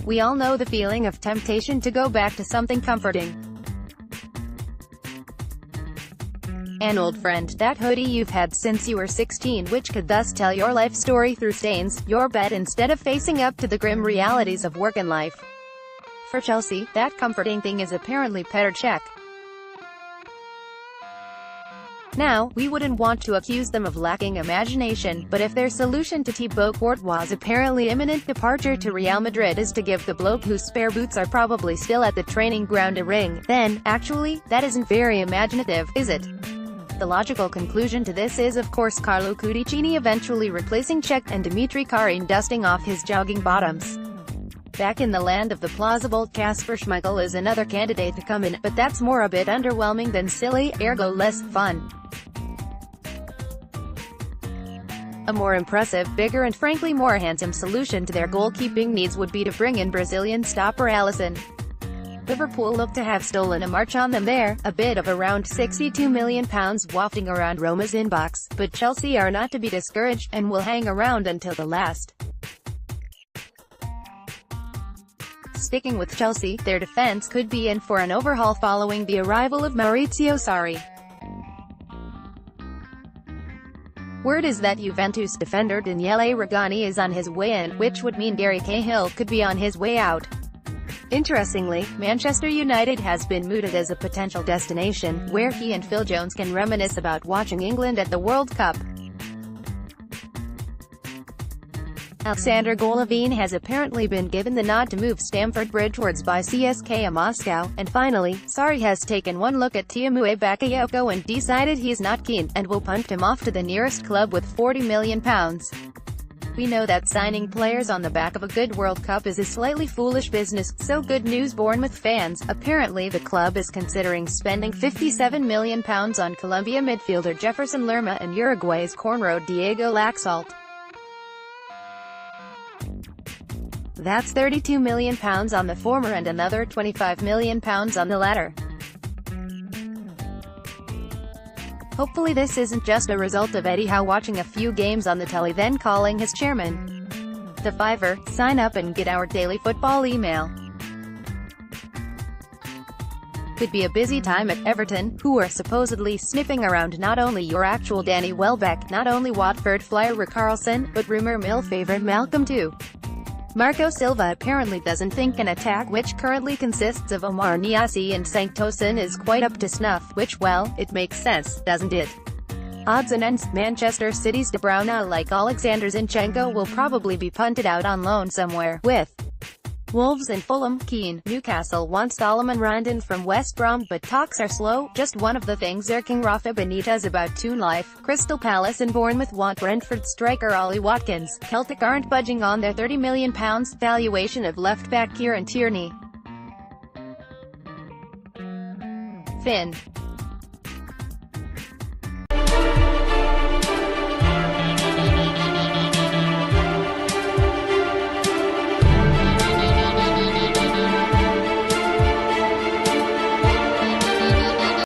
We all know the feeling of temptation to go back to something comforting. An old friend, that hoodie you've had since you were 16, which could thus tell your life story through stains, your bed instead of facing up to the grim realities of work and life. For Chelsea, that comforting thing is apparently Petr Cech. Now, we wouldn't want to accuse them of lacking imagination, but if their solution to Thibaut Courtois' apparently imminent departure to Real Madrid is to give the bloke whose spare boots are probably still at the training ground a ring, then, actually, that isn't very imaginative, is it? The logical conclusion to this is of course Carlo Cudicini eventually replacing Cech, and Dimitri Karin dusting off his jogging bottoms. Back in the land of the plausible, Kasper Schmeichel is another candidate to come in, but that's more a bit underwhelming than silly, ergo less fun. A more impressive, bigger and frankly more handsome solution to their goalkeeping needs would be to bring in Brazilian stopper Alisson. Liverpool look to have stolen a march on them there, a bid of around £62 million wafting around Roma's inbox, but Chelsea are not to be discouraged, and will hang around until the last. Sticking with Chelsea, their defence could be in for an overhaul following the arrival of Maurizio Sarri. Word is that Juventus defender Daniele Rugani is on his way in, which would mean Gary Cahill could be on his way out. Interestingly, Manchester United has been mooted as a potential destination, where he and Phil Jones can reminisce about watching England at the World Cup. Alexander Golovin has apparently been given the nod to move Stamford Bridge by CSKA Moscow, and finally, Sarri has taken one look at Tiémoué Bakayoko and decided he's not keen, and will punt him off to the nearest club with £40 million. We know that signing players on the back of a good World Cup is a slightly foolish business, so good news Bournemouth fans, apparently the club is considering spending £57 million on Colombia midfielder Jefferson Lerma and Uruguay's cornrow Diego Laxalt. That's £32 million on the former and another £25 million on the latter. Hopefully this isn't just a result of Eddie Howe watching a few games on the telly then calling his chairman. The Fiver, sign up and get our daily football email. Could be a busy time at Everton, who are supposedly sniffing around not only your actual Danny Welbeck, not only Watford flyer Rick Carlson, but rumour mill favourite Malcolm too. Marco Silva apparently doesn't think an attack which currently consists of Omar Niasse and Cenk Tosun is quite up to snuff, which, well, it makes sense, doesn't it? Odds and ends, Manchester City's De Bruyne like Alexander Zinchenko will probably be punted out on loan somewhere, with Wolves and Fulham keen. Newcastle wants Solomon Rondon from West Brom, but talks are slow. Just one of the things irking Rafa Benitez about Toon Life. Crystal Palace and Bournemouth want Brentford striker Ollie Watkins. Celtic aren't budging on their £30 million valuation of left-back Kieran Tierney. Finn.